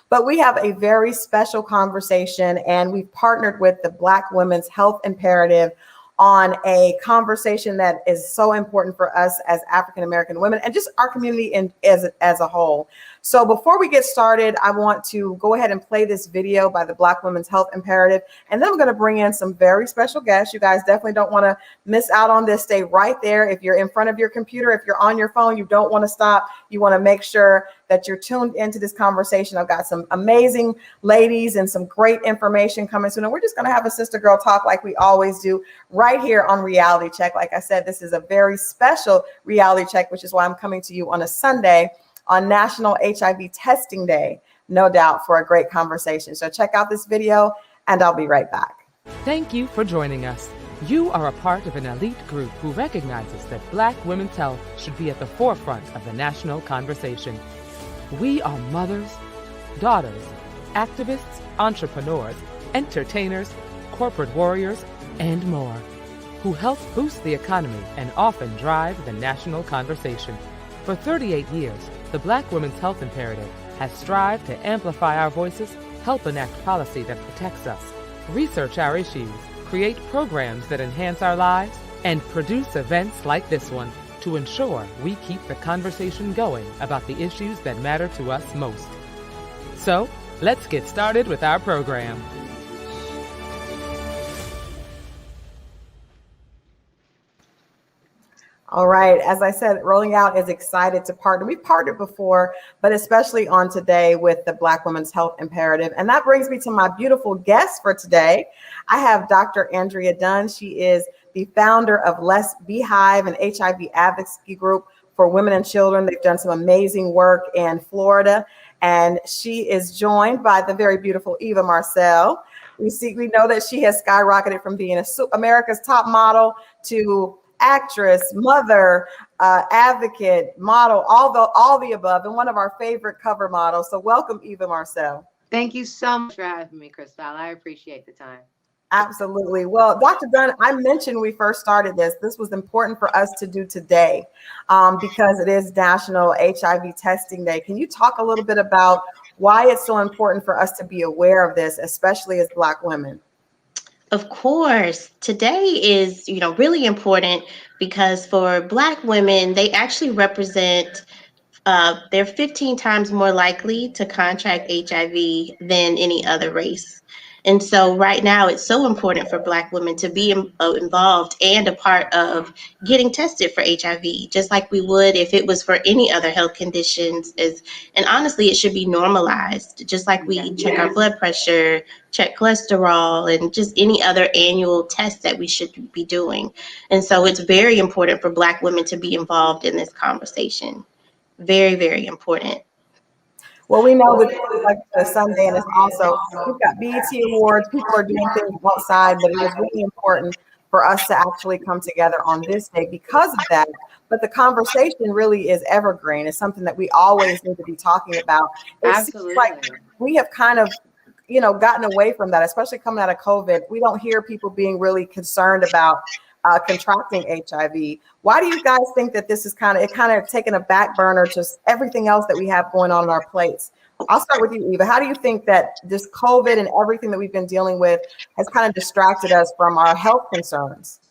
But we have a very special conversation, and we've partnered with the Black Women's Health Imperative on a conversation that is so important for us as African American women and just our community as a whole. So before we get started, I want to go ahead and play this video by the Black Women's Health Imperative, and then we're going to bring in some very special guests. You guys definitely don't want to miss out on this. Stay right there. If you're in front of your computer, if you're on your phone, you don't want to stop. You want to make sure that you're tuned into this conversation. I've got some amazing ladies and some great information coming soon. And we're just going to have a sister girl talk like we always do right here on Reality Check. Like I said, this is a very special reality check, which is why I'm coming to you on a Sunday on National HIV Testing Day, no doubt, for a great conversation. So check out this video and I'll be right back. Thank you for joining us. You are a part of an elite group who recognizes that Black women's health should be at the forefront of the national conversation. We are mothers, daughters, activists, entrepreneurs, entertainers, corporate warriors, and more, who help boost the economy and often drive the national conversation. For 38 years, the Black Women's Health Imperative has strived to amplify our voices, help enact policy that protects us, research our issues, create programs that enhance our lives, and produce events like this one to ensure we keep the conversation going about the issues that matter to us most. So, let's get started with our program. All right. As I said, Rolling Out is excited to partner. We've partnered before, but especially on today with the Black Women's Health Imperative. And that brings me to my beautiful guest for today. I have Dr. Andrea Dunn. She is the founder of Less Beehive, an HIV advocacy group for women and children. They've done some amazing work in Florida. And she is joined by the very beautiful Eva Marcel. We know that she has skyrocketed from being America's top model to actress, mother, advocate, model, all the above, and one of our favorite cover models. So welcome, Eva Marcel. Thank you so much for having me, Crystal. I appreciate the time. Absolutely. Well, Dr. Dunn, I mentioned when we first started this was important for us to do today because it is National HIV Testing Day. Can you talk a little bit about why it's so important for us to be aware of this, especially as Black women? Of course, today is, really important because for Black women, they actually represent, they're 15 times more likely to contract HIV than any other race. And so right now, it's so important for Black women to be involved and a part of getting tested for HIV, just like we would if it was for any other health conditions. And honestly, it should be normalized, just like we check our blood pressure, check cholesterol, and just any other annual test that we should be doing. And so it's very important for Black women to be involved in this conversation. Very, very important. Well, we know that like the Sunday, and it's also, we've got BET Awards, people are doing things outside, but it is really important for us to actually come together on this day because of that. But the conversation really is evergreen. It's something that we always need to be talking about. It seems like we have kind of, gotten away from that, especially coming out of COVID. We don't hear people being really concerned about contracting HIV. Why do you guys think that this is kind of taken a back burner to everything else that we have going on in our plates? I'll start with you, Eva. How do you think that this COVID and everything that we've been dealing with has kind of distracted us from our health concerns?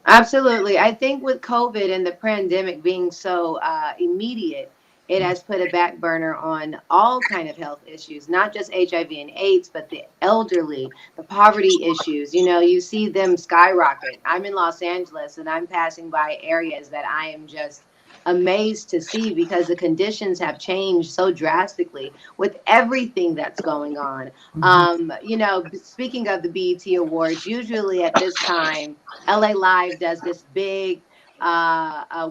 Absolutely. I think with COVID and the pandemic being so immediate, it has put a back burner on all kind of health issues, not just HIV and AIDS, but the elderly, the poverty issues. You see them skyrocket. I'm in Los Angeles and I'm passing by areas that I am just amazed to see because the conditions have changed so drastically with everything that's going on. Speaking of the BET Awards, usually at this time, LA Live does this big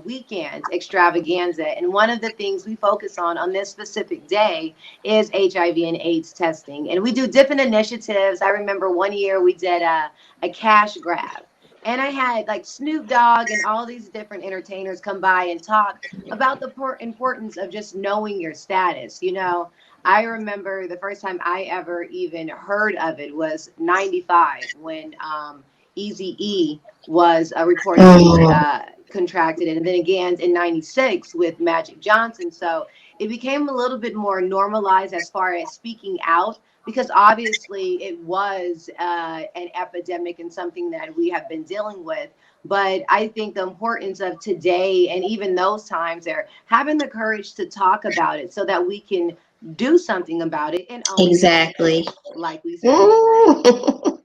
weekend extravaganza, and one of the things we focus on this specific day is HIV and AIDS testing, and we do different initiatives. I remember one year we did a cash grab, and I had like Snoop Dogg and all these different entertainers come by and talk about the importance of just knowing your status. I remember the first time I ever even heard of it was 95 when Eazy-E was reportedly contracted it, and then again in 96 with Magic Johnson. So it became a little bit more normalized as far as speaking out, because obviously it was an epidemic and something that we have been dealing with. But I think the importance of today and even those times there, having the courage to talk about it so that we can do something about it and own it, Exactly. like we said. Mm.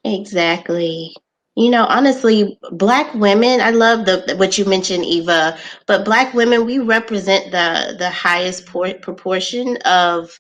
Exactly. You know, honestly, Black women, I love the what you mentioned, Eva, but Black women, we represent the highest proportion of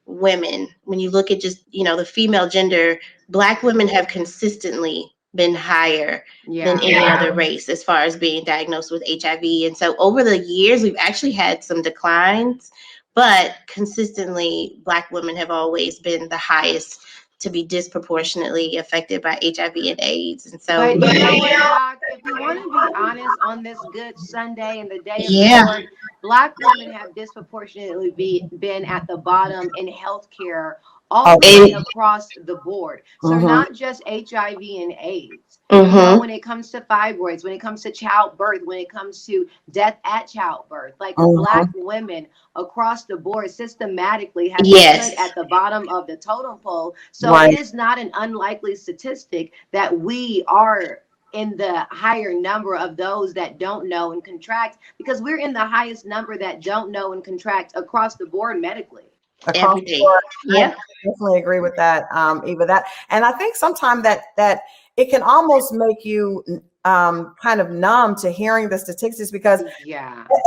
women. When you look at just, you know, the female gender, Black women have consistently been higher than any other race as far as being diagnosed with HIV. And so over the years, we've actually had some declines, but consistently, Black women have always been the highest to be disproportionately affected by HIV and AIDS. And so, But you know what, Doc? If we want to be honest, on this good Sunday and the day of the yeah. Lord, Black women have disproportionately been at the bottom in healthcare all the way across the board. So not just HIV and AIDS. You know, when it comes to fibroids, when it comes to childbirth, when it comes to death at childbirth, like Black women across the board systematically have been put at the bottom of the totem pole. So it is not an unlikely statistic that we are in the higher number of those that don't know and contract, because we're in the highest number that don't know and contract across the board medically. Across the board. Yeah. I definitely agree with that, Eva. That, and I think sometimes that it can almost make you kind of numb to hearing the statistics, because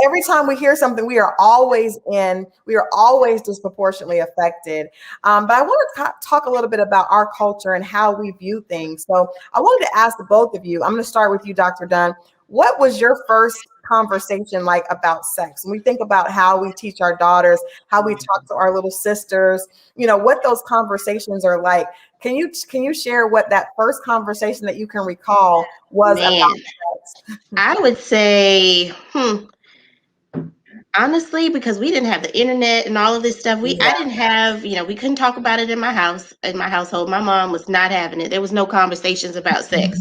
every time we hear something, we are always disproportionately affected. But I want to talk a little bit about our culture and how we view things. So I wanted to ask the both of you. I'm going to start with you, Dr. Dunn. What was your first conversation like about sex? When we think about how we teach our daughters, how we talk to our little sisters, you know, what those conversations are like. Can you share what that first conversation that you can recall was about sex? I would say, honestly, because we didn't have the internet and all of this stuff, I didn't have, you know, we couldn't talk about it in my house, in my household. My mom was not having it. There was no conversations about sex,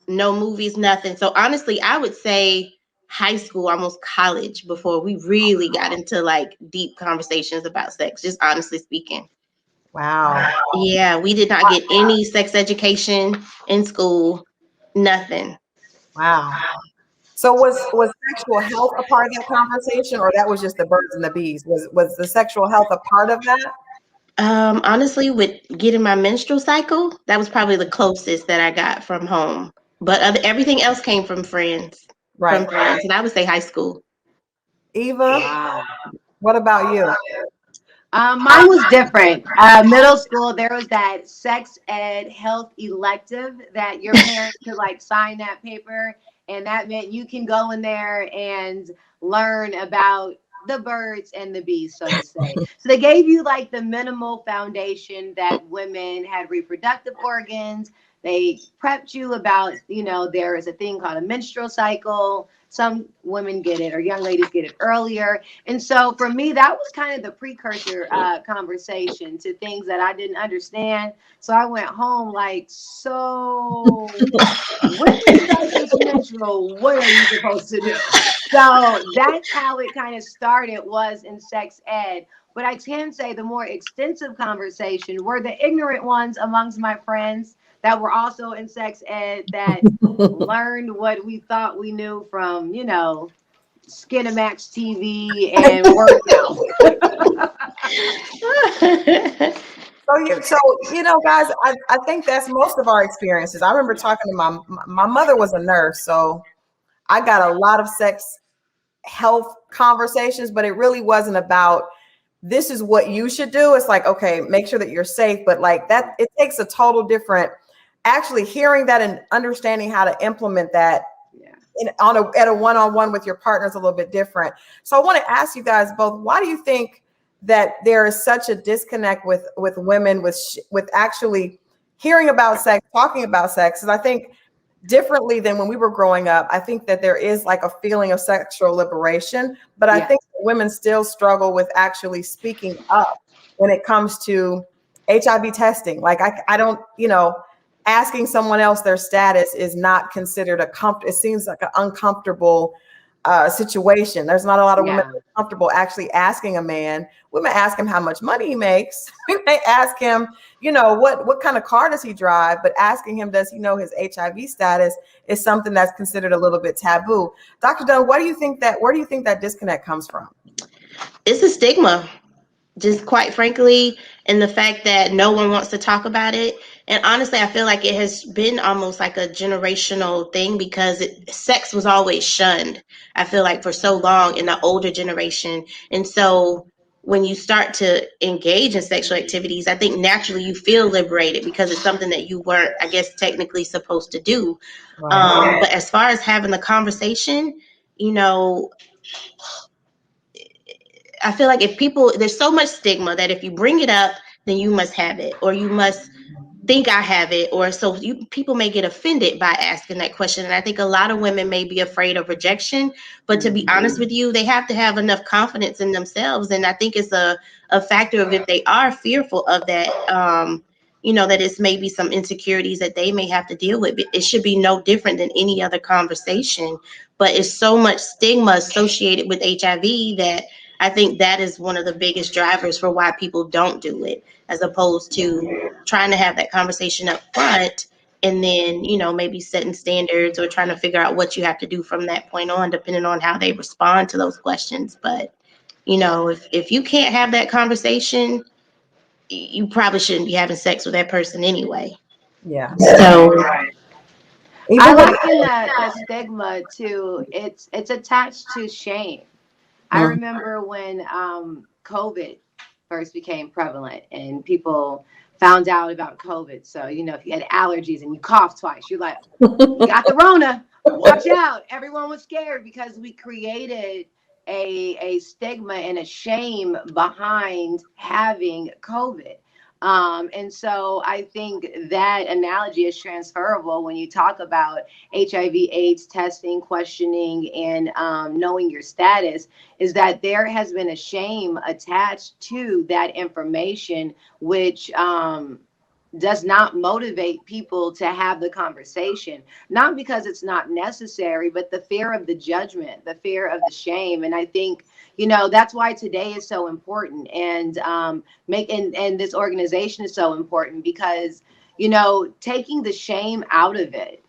no movies, nothing. So honestly, I would say high school, almost college, before we really got into like deep conversations about sex, just honestly speaking. Wow. Yeah, we did not get any sex education in school, nothing. Wow. So was sexual health a part of that conversation, or that was just the birds and the bees? Was the sexual health a part of that? Honestly, with getting my menstrual cycle, that was probably the closest that I got from home. But everything else came from friends. Right. From friends, and I would say high school. Eva, what about you? Mine was different. Middle school, there was that sex ed health elective that your parents could like sign that paper, and that meant you can go in there and learn about the birds and the bees, so to say. So they gave you like the minimal foundation that women had reproductive organs. They prepped you about, you know, there is a thing called a menstrual cycle. Some women get it, or young ladies get it earlier. And so for me, that was kind of the precursor conversation to things that I didn't understand. So I went home like, so when you guys get menstrual, what are you supposed to do? So that's how it kind of started, was in sex ed. But I can say the more extensive conversation were the ignorant ones amongst my friends that were also in sex ed that learned what we thought we knew from, you know, Skinamax TV and workout. So you know, guys, I think that's most of our experiences. I remember talking to my mother was a nurse, so I got a lot of sex health conversations, but it really wasn't about this is what you should do. It's like, okay, make sure that you're safe, but like that, it takes a total different, actually hearing that and understanding how to implement that at a one-on-one with your partner is a little bit different. So I want to ask you guys both, why do you think that there is such a disconnect with women with actually hearing about sex, talking about sex? And I think differently than when we were growing up, I think that there is like a feeling of sexual liberation, but I think women still struggle with actually speaking up when it comes to HIV testing. Like I don't, you know, asking someone else their status is not considered it seems like an uncomfortable situation. There's not a lot of women comfortable actually asking a man. We may ask him how much money he makes. We may ask him, what kind of car does he drive? But asking him, does he know his HIV status, is something that's considered a little bit taboo. Dr. Dunn, where do you think that disconnect comes from? It's a stigma, just quite frankly, and the fact that no one wants to talk about it. And honestly, I feel like it has been almost like a generational thing, because sex was always shunned, I feel like, for so long in the older generation. And so when you start to engage in sexual activities, I think naturally you feel liberated, because it's something that you weren't, I guess, technically supposed to do. Right. But as far as having the conversation, I feel like there's so much stigma that if you bring it up, then you must have it, or you must think I have it, or so people may get offended by asking that question. And I think a lot of women may be afraid of rejection, but to be honest with you, they have to have enough confidence in themselves. And I think it's a factor of, if they are fearful of that, that it's maybe some insecurities that they may have to deal with. It should be no different than any other conversation, but it's so much stigma associated with HIV that I think that is one of the biggest drivers for why people don't do it, as opposed to trying to have that conversation up front and then, maybe setting standards or trying to figure out what you have to do from that point on, depending on how they respond to those questions. But, if you can't have that conversation, you probably shouldn't be having sex with that person anyway. Yeah. So I liken that stigma to it's attached to shame. I remember when COVID first became prevalent and people found out about COVID. So, if you had allergies and you coughed twice, you're like, you got the Rona, watch out. Everyone was scared because we created a stigma and a shame behind having COVID. And so I think that analogy is transferable when you talk about HIV/AIDS testing, questioning, and knowing your status, is that there has been a shame attached to that information, which does not motivate people to have the conversation, not because it's not necessary, but the fear of the judgment, the fear of the shame. And I think, that's why today is so important, and and this organization is so important, because, taking the shame out of it,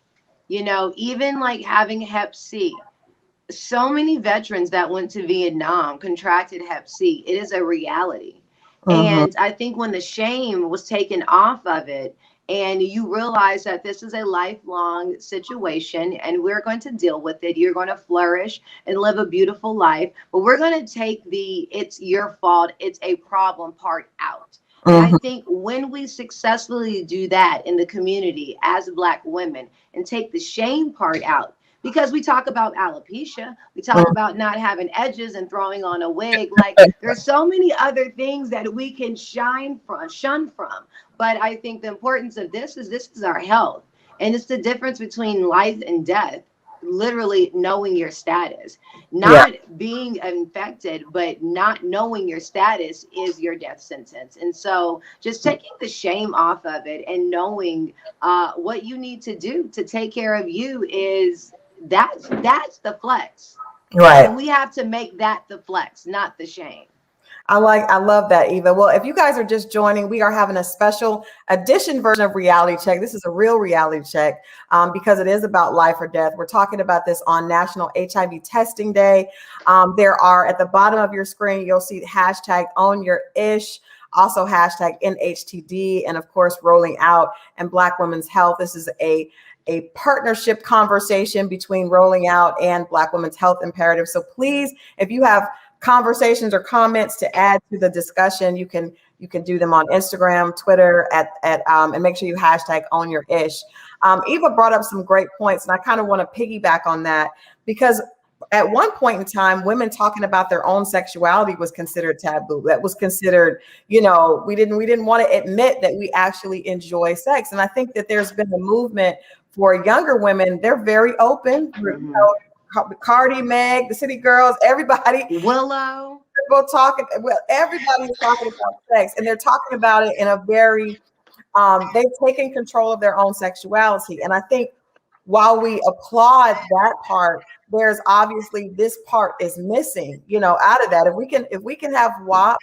even like having Hep C. So many veterans that went to Vietnam contracted Hep C. It is a reality. And I think when the shame was taken off of it, and you realize that this is a lifelong situation and we're going to deal with it, you're going to flourish and live a beautiful life, but we're going to take the "it's your fault, it's a problem" part out. And I think when we successfully do that in the community as Black women and take the shame part out, because we talk about alopecia, we talk about not having edges and throwing on a wig. Like, there's so many other things that we can shun from. But I think the importance of this is our health. And it's the difference between life and death, literally knowing your status. Not being infected, but not knowing your status is your death sentence. And so just taking the shame off of it and knowing what you need to do to take care of you that's the flex. Right. And we have to make that the flex, not the shame. I love that, Eva. Well, if you guys are just joining, we are having a special edition version of Reality Check. This is a real reality check because it is about life or death. We're talking about this on National HIV Testing Day. There are, at the bottom of your screen, you'll see hashtag #OwnYourIsh, also hashtag NHTD, and of course, Rolling Out and Black Women's Health. This is a partnership conversation between Rolling Out and Black Women's Health Imperative. So please, if you have conversations or comments to add to the discussion, you can do them on Instagram, Twitter, and make sure you hashtag #OwnYourIsh. Eva brought up some great points, and I kind of want to piggyback on that, because at one point in time, women talking about their own sexuality was considered taboo. That was considered, we didn't want to admit that we actually enjoy sex. And I think that there's been a movement for younger women. They're very open. Cardi, Meg, the City Girls, everybody. Willow. Everybody's talking about sex, and they're talking about it in a very they've taken control of their own sexuality. And I think while we applaud that part, there's obviously this part is missing, out of that. If we can have WAP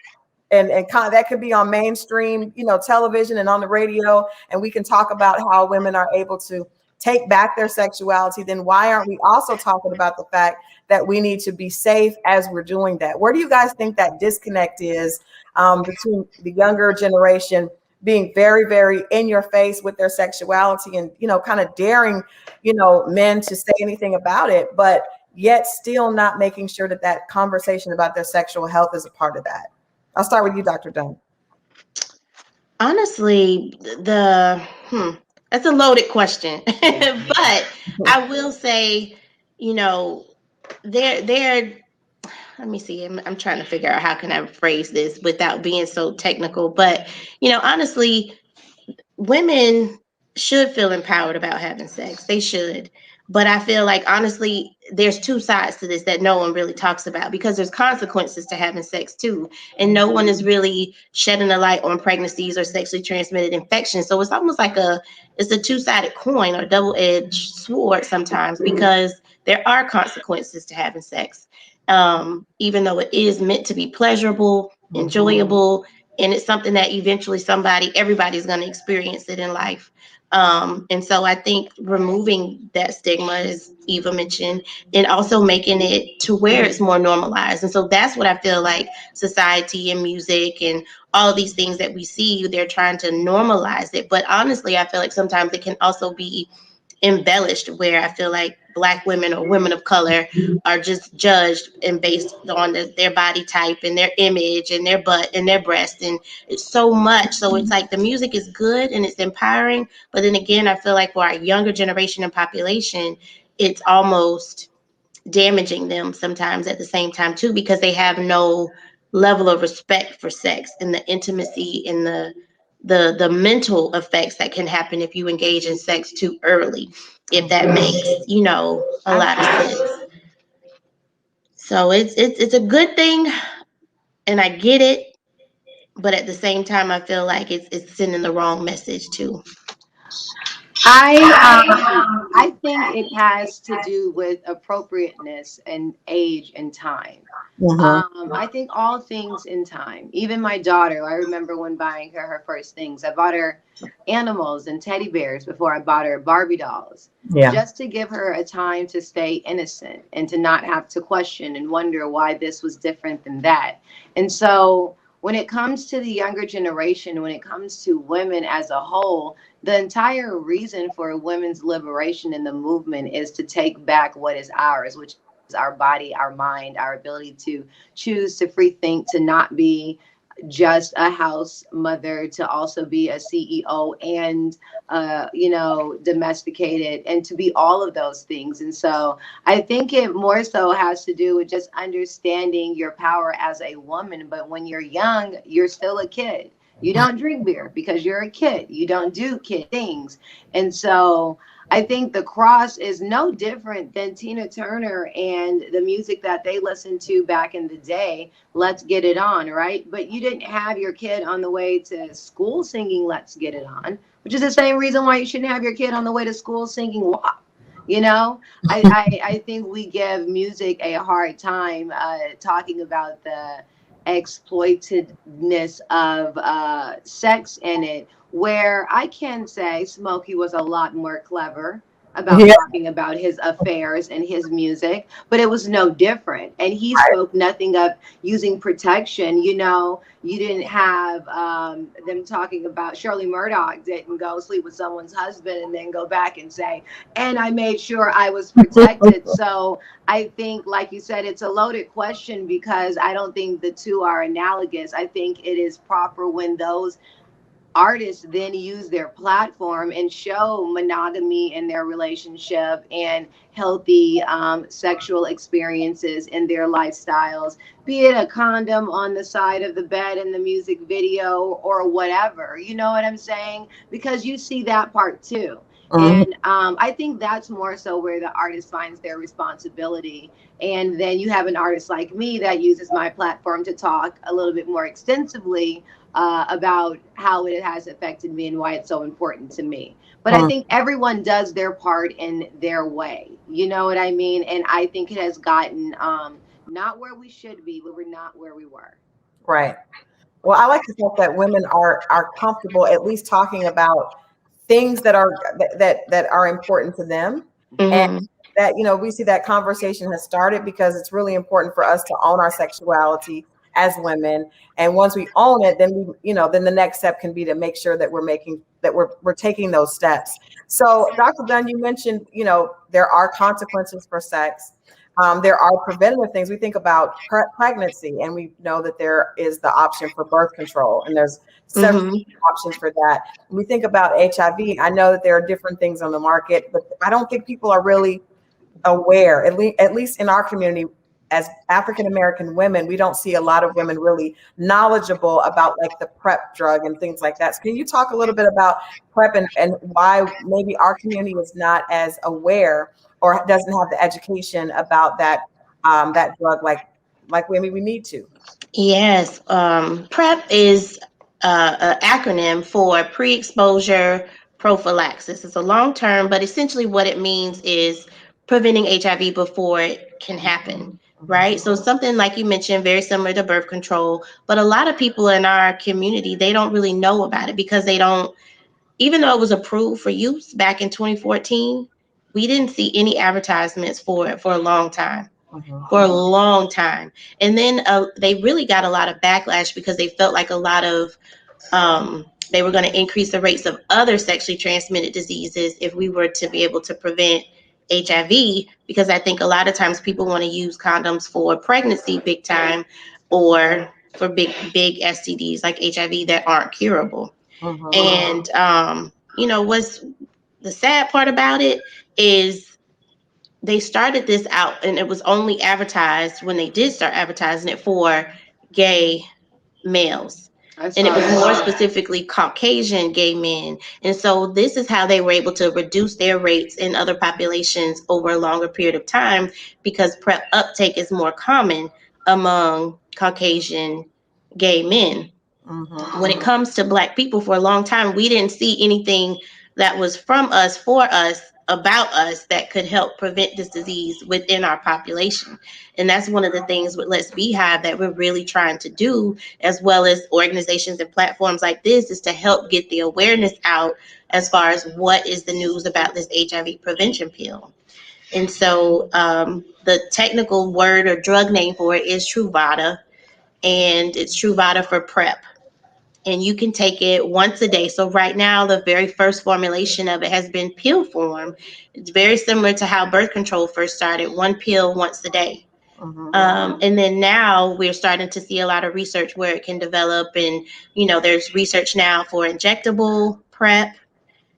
and that could be on mainstream, television and on the radio, and we can talk about how women are able to take back their sexuality, then why aren't we also talking about the fact that we need to be safe as we're doing that? Where do you guys think that disconnect is between the younger generation being very, very in your face with their sexuality and, kind of daring, men to say anything about it, but yet still not making sure that that conversation about their sexual health is a part of that? I'll start with you, Dr. Dunn. Honestly, that's a loaded question. But I will say, they're let me see. I'm trying to figure out how can I phrase this without being so technical. But, honestly, women should feel empowered about having sex. They should. But I feel like, honestly, there's two sides to this that no one really talks about, because there's consequences to having sex too. And no one is really shedding a light on pregnancies or sexually transmitted infections. So it's almost like it's a two-sided coin or double-edged sword sometimes, because there are consequences to having sex. Even though it is meant to be pleasurable, enjoyable, and it's something that eventually everybody's going to experience it in life. And so I think removing that stigma, as Eva mentioned, and also making it to where it's more normalized. And so that's what I feel like society and music and all these things that we see, they're trying to normalize it. But honestly, I feel like sometimes it can also be embellished, where I feel like Black women or women of color are just judged and based on their body type and their image and their butt and their breast, and it's so much. So it's like the music is good and it's empowering, but then again, I feel like for our younger generation and population, it's almost damaging them sometimes at the same time too, because they have no level of respect for sex and the intimacy and the mental effects that can happen if you engage in sex too early, if that makes a lot of sense. So it's a good thing, and I get it, but at the same time I feel like it's sending the wrong message too. I think it has to do with appropriateness and age and time. I think all things in time. Even my daughter, I remember when buying her first things, I bought her animals and teddy bears before I bought her Barbie dolls. Yeah. Just to give her a time to stay innocent and to not have to question and wonder why this was different than that. And so when it comes to the younger generation, when it comes to women as a whole, the entire reason for women's liberation in the movement is to take back what is ours, which is our body, our mind, our ability to choose to free think, to not be just a house mother, to also be a CEO and, domesticated, and to be all of those things. And so I think it more so has to do with just understanding your power as a woman. But when you're young, you're still a kid. You don't drink beer because you're a kid. You don't do kid things. And so I think the cross is no different than Tina Turner and the music that they listened to back in the day. Let's Get It On, right? But you didn't have your kid on the way to school singing Let's Get It On, which is the same reason why you shouldn't have your kid on the way to school singing WAP. I think we give music a hard time talking about the exploitedness of sex in it, where I can say Smokey was a lot more clever about talking about his affairs and his music, but it was no different. And he spoke nothing of using protection. You didn't have them talking about Shirley Murdoch didn't go sleep with someone's husband and then go back and say, and I made sure I was protected. So I think, like you said, it's a loaded question, because I don't think the two are analogous. I think it is proper when those artists then use their platform and show monogamy in their relationship and healthy sexual experiences in their lifestyles, be it a condom on the side of the bed in the music video or whatever. You know what I'm saying? Because you see that part too. And I think that's more so where the artist finds their responsibility. And then you have an artist like me that uses my platform to talk a little bit more extensively about how it has affected me and why it's so important to me. But I think everyone does their part in their way. You know what I mean? And I think it has gotten not where we should be, but we're not where we were. Right. Well, I like the fact that women are comfortable at least talking about things that are important to them, and Mm-hmm. that we see that conversation has started because it's really important for us to own our sexuality as women. And once we own it, then then the next step can be to make sure that we're taking those steps. So, Dr. Dunn, you mentioned there are consequences for sex. There are preventative things. We think about pregnancy, and we know that there is the option for birth control, and there's several Mm-hmm. options for that. When we think about HIV, I know that there are different things on the market, but I don't think people are really aware, at least in our community. As African American women, we don't see a lot of women really knowledgeable about like the PrEP drug and things like that. So can you talk a little bit about PrEP and why maybe our community is not as aware or doesn't have the education about that drug like maybe we need to? Yes, PrEP is an acronym for pre-exposure prophylaxis. It's a long term, but essentially what it means is preventing HIV before it can happen, right? So something like you mentioned, very similar to birth control, but a lot of people in our community, they don't really know about it because they don't, even though it was approved for use back in 2014, we didn't see any advertisements for it for a long time, for a long time. And then they really got a lot of backlash because they felt like a lot of they were going to increase the rates of other sexually transmitted diseases if we were to be able to prevent HIV, because I think a lot of times people want to use condoms for pregnancy big time, or for big STDs like HIV that aren't curable. And what's the sad part about it is they started this out and it was only advertised, when they did start advertising it, for gay males. And it was more specifically Caucasian gay men. And so this is how they were able to reduce their rates in other populations over a longer period of time, because PrEP uptake is more common among Caucasian gay men. When it comes to Black people, for a long time, we didn't see anything that was from us, for us, about us, that could help prevent this disease within our population. And that's one of the things with Let's Beehive that we're really trying to do, as well as organizations and platforms like this, is to help get the awareness out as far as what is the news about this HIV prevention pill. And so the technical word or drug name for it is Truvada, and it's Truvada for PrEP, and you can take it once a day. So right now, the very first formulation of it has been pill form. It's very similar to how birth control first started, one pill once a day. And then now we're starting to see a lot of research where it can develop, and there's research now for injectable PrEP,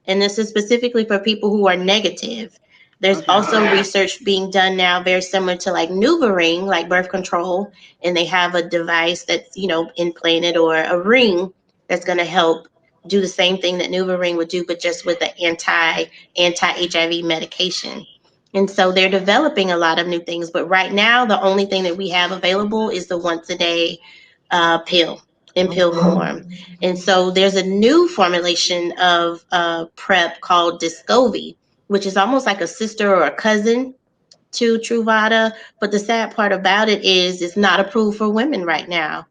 and this is specifically for people who are negative. There's also research being done now very similar to like NuvaRing, like birth control, and they have a device that's implanted, or a ring that's going to help do the same thing that NuvaRing would do, but just with an anti-HIV medication. And so they're developing a lot of new things, but right now the only thing that we have available is the once a day pill, in pill form. And so there's a new formulation of PrEP called Descovy, which is almost like a sister or a cousin to Truvada. But the sad part about it is it's not approved for women right now.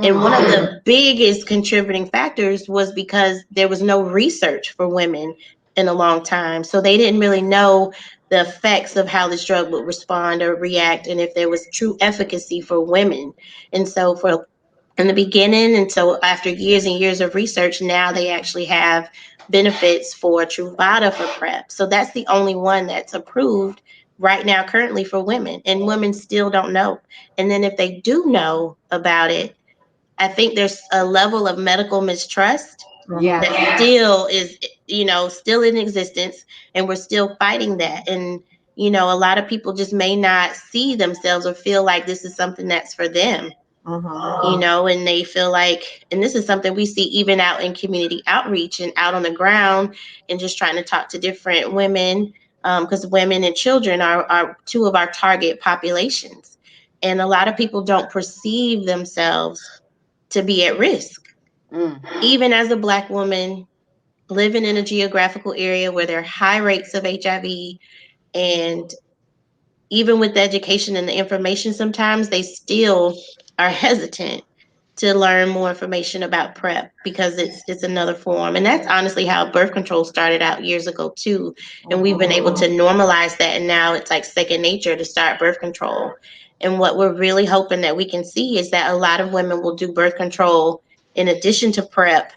And one of the biggest contributing factors was because there was no research for women in a long time. So they didn't really know the effects of how this drug would respond or react, and if there was true efficacy for women. And so for in the beginning, and so after years and years of research, now they actually have benefits for Truvada for PrEP. So that's the only one that's approved right now currently for women, and women still don't know. And then if they do know about it, I think there's a level of medical mistrust that still is, still in existence, and we're still fighting that. And a lot of people just may not see themselves or feel like this is something that's for them. And they feel like, and this is something we see even out in community outreach and out on the ground, and just trying to talk to different women, because women and children are two of our target populations. And a lot of people don't perceive themselves to be at risk. even as a Black woman living in a geographical area where there are high rates of HIV, and even with the education and the information, sometimes they still are hesitant to learn more information about PrEP because it's another form. And that's honestly how birth control started out years ago too. And we've been able to normalize that, and now it's like second nature to start birth control. And what we're really hoping that we can see is that a lot of women will do birth control in addition to PrEP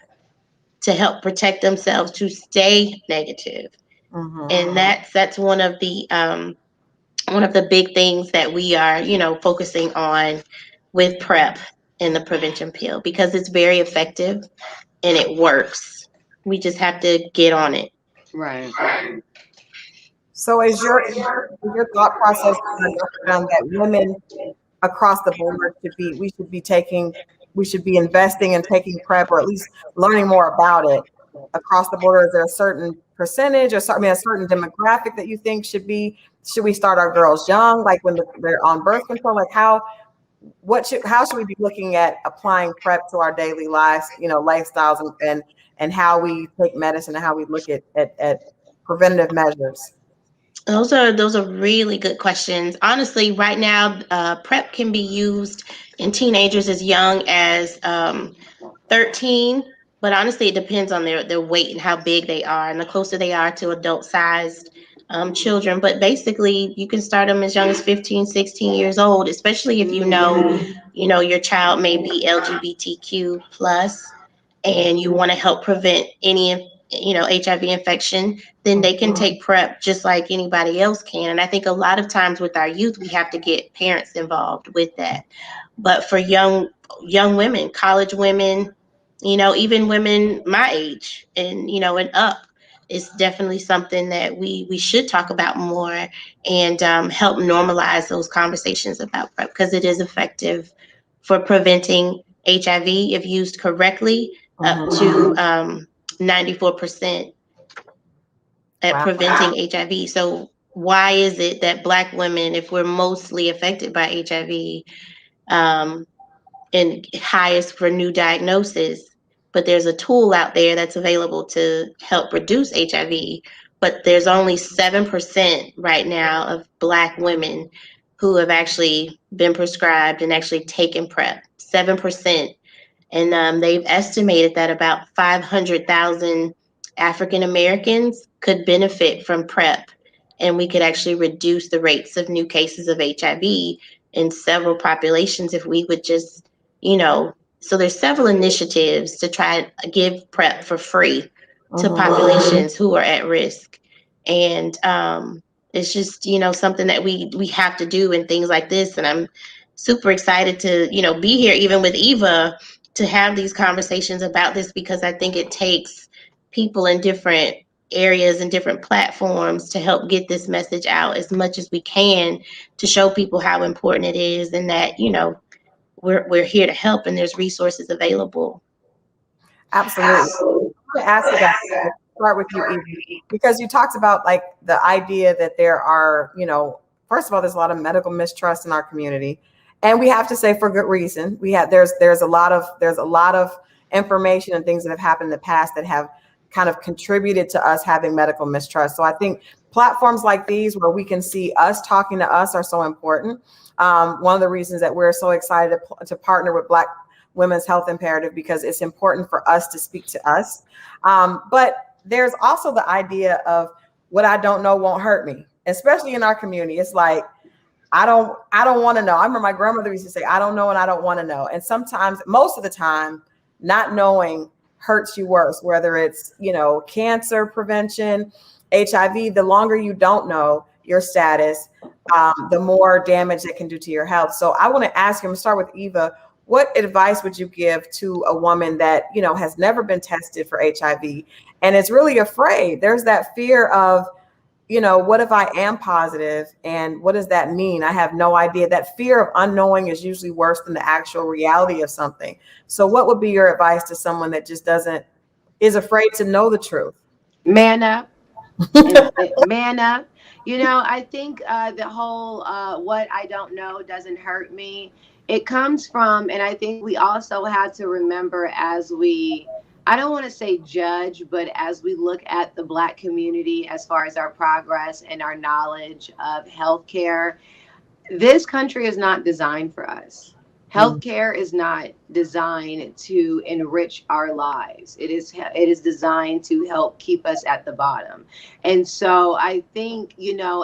to help protect themselves to stay negative. And that's one of the big things that we are, focusing on with PrEP and the prevention pill, because it's very effective and it works. We just have to get on it. Right. So is your thought process, that women across the board we should be investing and taking PrEP, or at least learning more about it across the board? Is there a certain percentage, or a certain demographic that you think should we start our girls young, like when they're on birth control? Like how should we be looking at applying PrEP to our daily lives, lifestyles, and how we take medicine, and how we look at preventative measures? Those are really good questions. Honestly, right now, PrEP can be used in teenagers as young as 13, but honestly, it depends on their weight and how big they are, and the closer they are to adult-sized children. But basically, you can start them as young as 15, 16 years old, especially if you know your child may be LGBTQ plus, and you want to help prevent any HIV infection. Then they can take PrEP just like anybody else can. And I think a lot of times with our youth, we have to get parents involved with that. But for young women, college women, even women my age and up, it's definitely something that we should talk about more, and help normalize those conversations about PrEP, because it is effective for preventing HIV if used correctly, up to 94% at Wow. preventing HIV. So why is it that Black women, if we're mostly affected by HIV, and highest for new diagnosis, but there's a tool out there that's available to help reduce HIV, but there's only 7% right now of Black women who have actually been prescribed and actually taken PrEP. 7%. And they've estimated that about 500,000 African Americans could benefit from PrEP, and we could actually reduce the rates of new cases of HIV in several populations if we would just, so there's several initiatives to try to give PrEP for free to populations who are at risk. And it's just, something that we have to do in things like this. And I'm super excited to, be here even with Eva to have these conversations about this, because I think it takes people in different areas and different platforms to help get this message out as much as we can, to show people how important it is, and that, we're here to help, and there's resources available. Absolutely. I want to ask you that. Start with you, Eva, because you talked about like the idea that there are, first of all, there's a lot of medical mistrust in our community, and we have to say for good reason. There's a lot of information and things that have happened in the past that have kind of contributed to us having medical mistrust. So I think platforms like these, where we can see us talking to us, are so important. One of the reasons that we're so excited to partner with Black Women's Health Imperative, because it's important for us to speak to us. But there's also the idea of what I don't know won't hurt me, especially in our community. It's like, I don't want to know. I remember my grandmother used to say, I don't know and I don't want to know. And sometimes, most of the time, not knowing hurts you worse, whether it's, cancer prevention, HIV. The longer you don't know your status, the more damage it can do to your health. So I want to ask you, I'm going to start with Eva. What advice would you give to a woman that, has never been tested for HIV and is really afraid? There's that fear of, what if I am positive, and what does that mean? I have no idea. That fear of unknowing is usually worse than the actual reality of something. So what would be your advice to someone that just is afraid to know the truth? Man up. Man up. I think the whole what I don't know doesn't hurt me, it comes from, and I think we also have to remember, as we I don't want to say judge, but as we look at the Black community, as far as our progress and our knowledge of healthcare, this country is not designed for us. Mm. Healthcare is not designed to enrich our lives. It is designed to help keep us at the bottom. And so I think,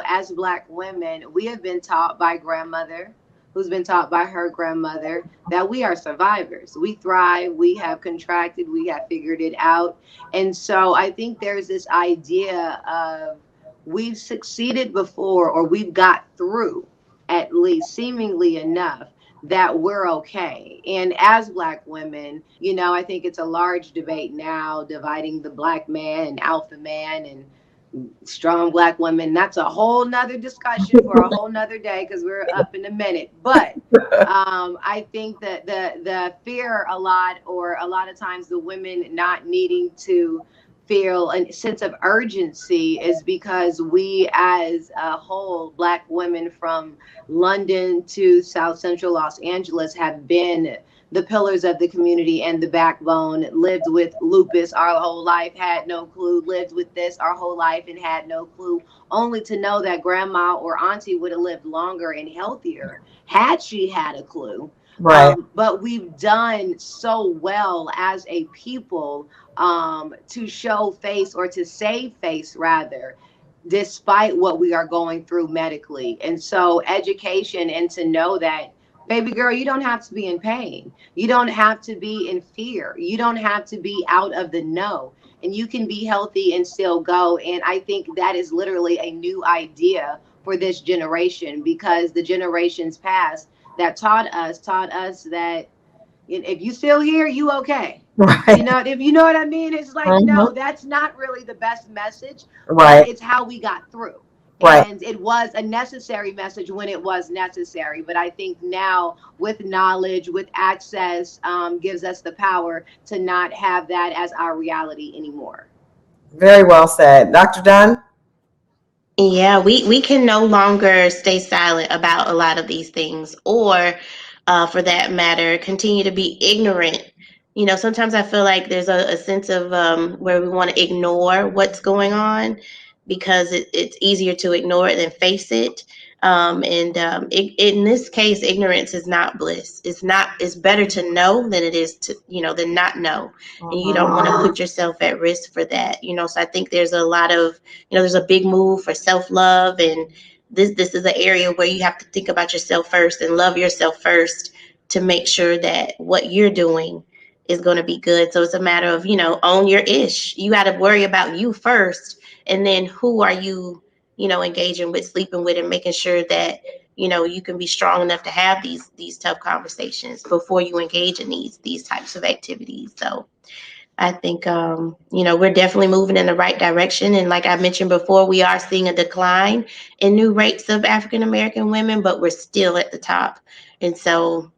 as Black women, we have been taught by grandmother, who's been taught by her grandmother, that we are survivors. We thrive, we have contracted, we have figured it out. And so I think there's this idea of we've succeeded before, or we've got through, at least seemingly enough, that we're okay. And as Black women, I think it's a large debate now dividing the Black man and alpha man and strong Black women. That's a whole nother discussion for a whole nother day, because we're up in a minute. But I think that the fear a lot, or a lot of times the women not needing to feel a sense of urgency, is because we as a whole, Black women from London to South Central Los Angeles, have been the pillars of the community and the backbone. Lived with lupus our whole life, had no clue. Lived with this our whole life and had no clue, only to know that grandma or auntie would have lived longer and healthier had she had a clue. Right. But we've done so well as a people, to show face, or to save face rather, despite what we are going through medically. And so education, and to know that, baby girl, you don't have to be in pain. You don't have to be in fear. You don't have to be out of the know. And you can be healthy and still go. And I think that is literally a new idea for this generation, because the generations past that taught us that if you still here, you okay. Right. If you know what I mean, it's like, no, Mhm. that's not really the best message, but Right. it's how we got through. Right. And it was a necessary message when it was necessary. But I think now, with knowledge, with access, gives us the power to not have that as our reality anymore. Very well said. Dr. Dunn? Yeah, we can no longer stay silent about a lot of these things, or for that matter, continue to be ignorant. Sometimes I feel like there's a sense of where we want to ignore what's going on, because it's easier to ignore it than face it. In this case, ignorance is not bliss. It's not. It's better to know than it is to than not know, and you don't want to put yourself at risk for that. So I think there's a lot of there's a big move for self-love, and this is an area where you have to think about yourself first and love yourself first, to make sure that what you're doing is going to be good. So it's a matter of own your ish. You got to worry about you first, and then who are you engaging with, sleeping with, and making sure that you can be strong enough to have these tough conversations before you engage in these types of activities. So I think, we're definitely moving in the right direction. And like I mentioned before, we are seeing a decline in new rates of African American women, but we're still at the top. And so,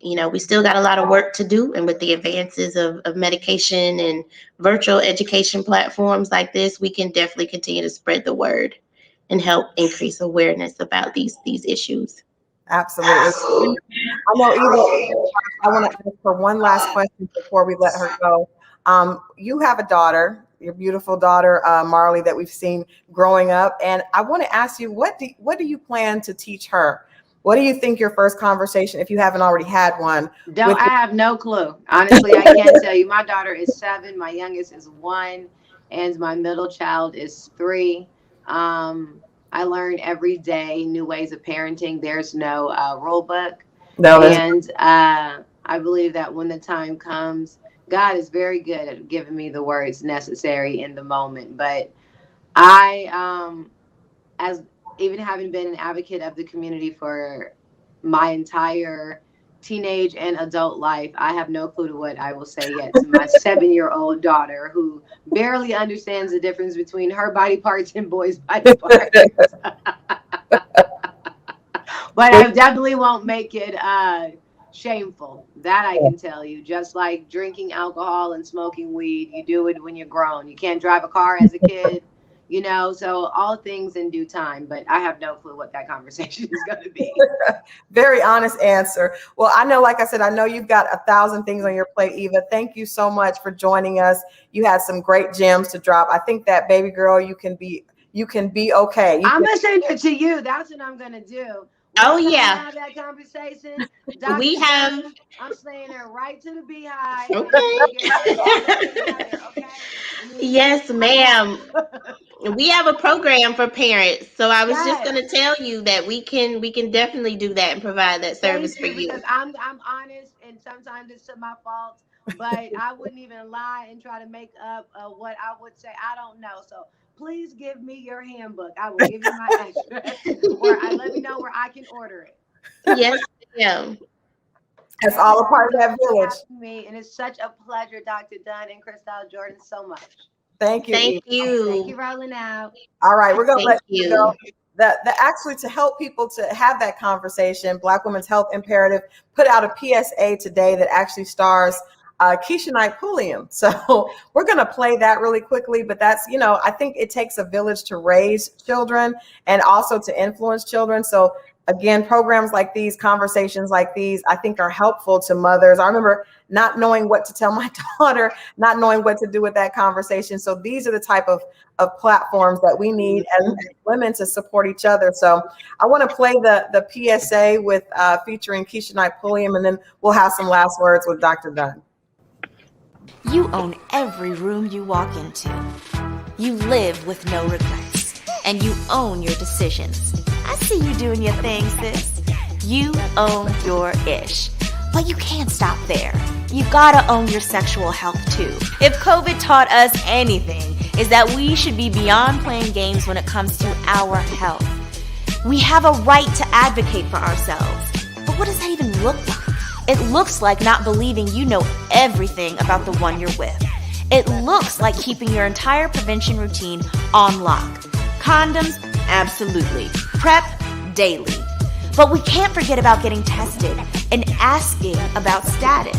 we still got a lot of work to do. And with the advances of medication and virtual education platforms like this, we can definitely continue to spread the word and help increase awareness about these issues. Absolutely. I know, Eva, I want to ask her one last question before we let her go. You have a daughter, your beautiful daughter, Marley, that we've seen growing up. And I want to ask you, what do you plan to teach her? What do you think your first conversation, if you haven't already had one, Don't with I have no clue. Honestly, I can't tell you. My daughter is 7, my youngest is 1, and my middle child is 3. I learn every day new ways of parenting. There's no rule book. no, there's And I believe that when the time comes, God is very good at giving me the words necessary in the moment. But I, as even having been an advocate of the community for my entire teenage and adult life, I have no clue to what I will say yet to my 7-year-old daughter, who barely understands the difference between her body parts and boys' body parts. But I definitely won't make it shameful. That I can tell you. Just like drinking alcohol and smoking weed, you do it when you're grown. You can't drive a car as a kid. you know, so all things in due time, but I have no clue what that conversation is going to be. Very honest answer. Well, I know, like I said, I know you've got 1,000 things on your plate, Eva. Thank you so much for joining us. You had some great gems to drop. I think that, baby girl, you can be okay. I'm going to send it to you. That's what I'm going to do. Oh, We're going to yeah. have that conversation. We Dr. have, Dunn, I'm staying there right to the beehive. And we're okay. going to get this all done together, okay? Yes, ma'am. We have a program for parents. So I was just Yes. going to tell you that we can definitely do that and provide that service Thank for you, you. because I'm honest, and sometimes it's to my fault, but I wouldn't even lie and try to make up what I would say. I don't know. So please give me your handbook. I will give you my address, or let me know where I can order it. Yes, ma'am. It's Thank you all a part of so that much for village. having me, and it's such a pleasure, Dr. Dunn and Christelle Jordan, so much. Thank you, Thank Eva. Thank you, you. rolling out. All right, we're gonna Thank let you go. you. The actually, to help people to have that conversation, Black Women's Health Imperative put out a PSA today that actually stars Keisha Knight Pulliam. So we're gonna play that really quickly. But that's, I think it takes a village to raise children and also to influence children. So again, programs like these, conversations like these, I think are helpful to mothers. I remember not knowing what to tell my daughter, not knowing what to do with that conversation. So these are the type of platforms that we need as women to support each other. So I want to play the PSA with featuring Keisha Knight Pulliam, and then we'll have some last words with Dr. Dunn. You own every room you walk into. You live with no regrets, and you own your decisions. I see you doing your thing, sis. You own your ish. But you can't stop there. You gotta own your sexual health too. If COVID taught us anything, is that we should be beyond playing games when it comes to our health. We have a right to advocate for ourselves. But what does that even look like? It looks like not believing you know everything about the one you're with. It looks like keeping your entire prevention routine on lock. Condoms, absolutely. PrEP, daily. But we can't forget about getting tested and asking about status.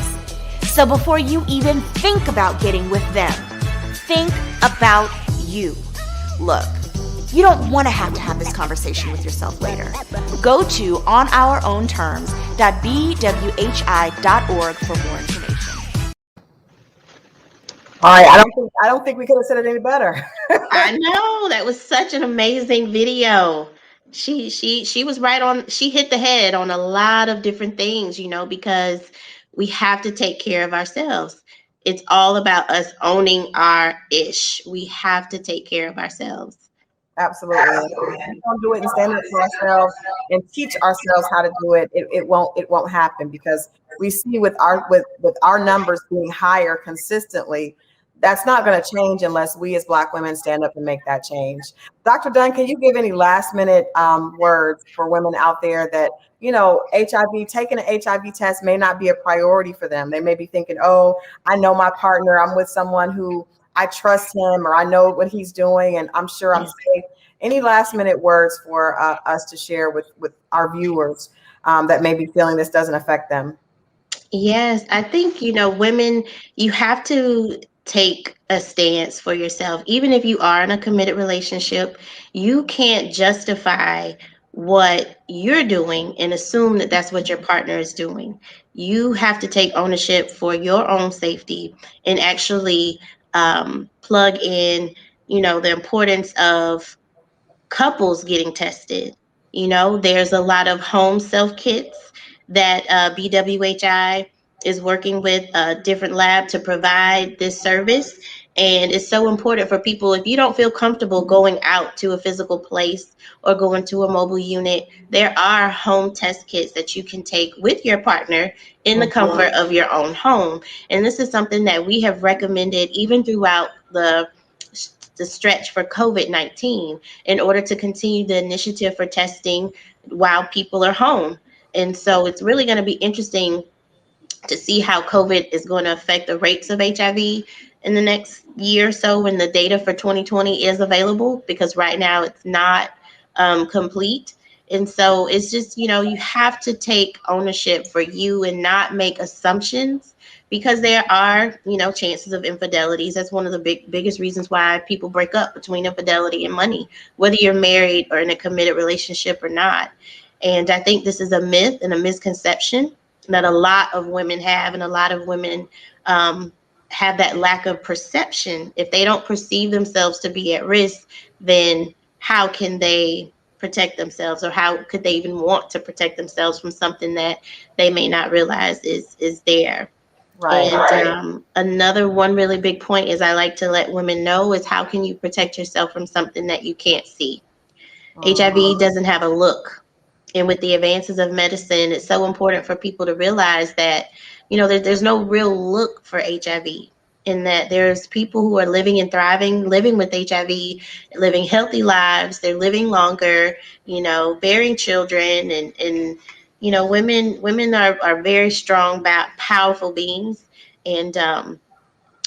So before you even think about getting with them, think about you. Look, you don't want to have this conversation with yourself later. Go to onourownterms.bwhi.org for more information. All right, I don't think we could have said it any better. I know, that was such an amazing video. She was right on. She hit the head on a lot of different things, because we have to take care of ourselves. It's all about us owning our ish. We have to take care of ourselves. Absolutely. If we don't do it and stand up for ourselves and teach ourselves how to do it, it won't happen, because we see with our numbers being higher consistently, that's not going to change unless we as Black women stand up and make that change. Dr. Dunn, can you give any last minute words for women out there that, HIV, taking an HIV test may not be a priority for them? They may be thinking, oh, I know my partner, I'm with someone who I trust him, or I know what he's doing, and I'm sure I'm safe. Any last minute words for us to share with our viewers that may be feeling this doesn't affect them? Yes, I think, women, you have to take a stance for yourself. Even if you are in a committed relationship, you can't justify what you're doing and assume that that's what your partner is doing. You have to take ownership for your own safety and actually plug in, the importance of couples getting tested. There's a lot of home self kits that BWHI is working with a different lab to provide this service. And it's so important for people, if you don't feel comfortable going out to a physical place or going to a mobile unit, there are home test kits that you can take with your partner in the comfort of your own home. And this is something that we have recommended even throughout the stretch for COVID-19 in order to continue the initiative for testing while people are home. And so it's really going to be interesting to see how COVID is going to affect the rates of HIV in the next year or so when the data for 2020 is available, because right now it's not complete. And so it's just, you have to take ownership for you and not make assumptions because there are, chances of infidelities. That's one of the biggest reasons why people break up, between infidelity and money, whether you're married or in a committed relationship or not. And I think this is a myth and a misconception that a lot of women have, and a lot of women have that lack of perception. If they don't perceive themselves to be at risk, then how can they protect themselves, or how could they even want to protect themselves from something that they may not realize is there? Right. And another one really big point is I like to let women know is, how can you protect yourself from something that you can't see? HIV doesn't have a look. And with the advances of medicine, it's so important for people to realize that, there's no real look for HIV, in that there's people who are living and thriving, living with HIV, living healthy lives. They're living longer, bearing children, and women are very strong, powerful beings. And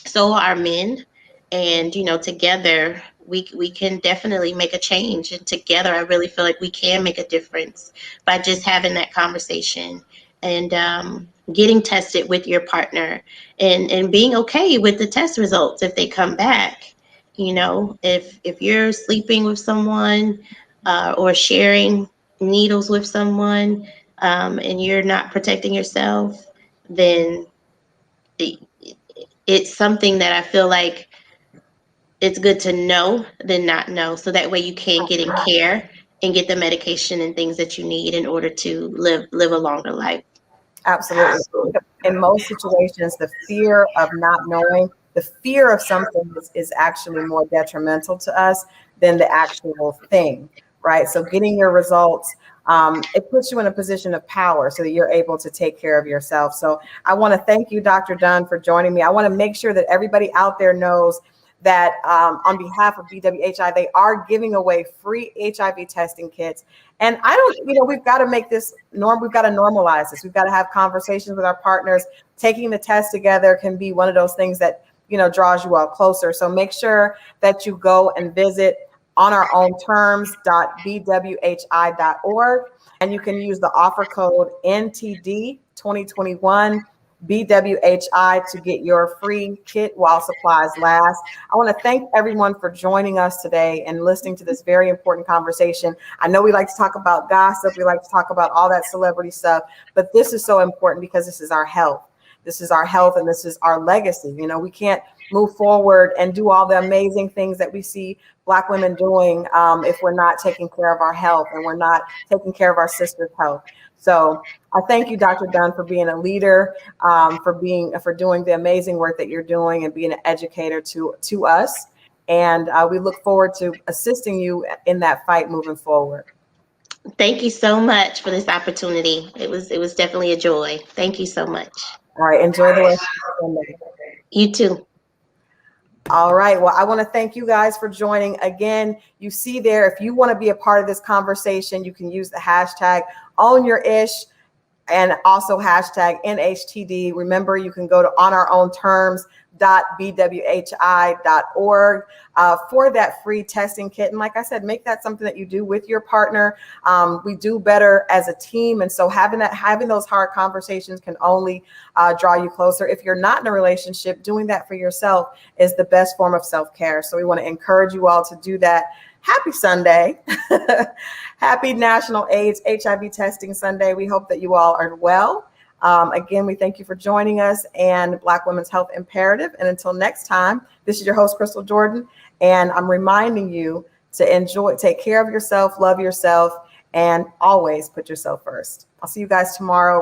so are men. And together we can definitely make a change, and together I really feel like we can make a difference by just having that conversation, and getting tested with your partner, and being okay with the test results if they come back. If you're sleeping with someone, or sharing needles with someone, and you're not protecting yourself, then it's something that I feel like it's good to know than not know. So that way you can get in care and get the medication and things that you need in order to live a longer life. Absolutely. In most situations, the fear of not knowing, the fear of something is actually more detrimental to us than the actual thing, right? So getting your results, it puts you in a position of power so that you're able to take care of yourself. So I want to thank you, Dr. Dunn, for joining me. I want to make sure that everybody out there knows that on behalf of BWHI, they are giving away free HIV testing kits. And we've got to make this norm. We've got to normalize this. We've got to have conversations with our partners. Taking the test together can be one of those things that, draws you all closer. So make sure that you go and visit honourOwnTerms.bwhi.org. And you can use the offer code NTD 2021 BWHI to get your free kit while supplies last. I want to thank everyone for joining us today and listening to this very important conversation. I know we like to talk about gossip, we like to talk about all that celebrity stuff, but this is so important because this is our health. This is our health, and this is our legacy. We can't move forward and do all the amazing things that we see Black women doing if we're not taking care of our health and we're not taking care of our sisters' health. So I thank you, Dr. Dunn, for being a leader, for doing the amazing work that you're doing and being an educator to us. And we look forward to assisting you in that fight moving forward. Thank you so much for this opportunity. It was definitely a joy. Thank you so much. All right. Enjoy the rest of the Sunday. You too. All right. Well, I want to thank you guys for joining. Again, you see there, if you want to be a part of this conversation, you can use the hashtag #OwnYourIsh and also hashtag NHTD. Remember, you can go to honourOwnTerms.bwhi.org for that free testing kit. And like I said, make that something that you do with your partner. We do better as a team. And so having those hard conversations can only draw you closer. If you're not in a relationship, doing that for yourself is the best form of self-care. So we want to encourage you all to do that. Happy Sunday. Happy National AIDS HIV Testing Sunday. We hope that you all are well. Again, we thank you for joining us and Black Women's Health Imperative. And until next time, this is your host, Crystal Jordan. And I'm reminding you to take care of yourself, love yourself, and always put yourself first. I'll see you guys tomorrow.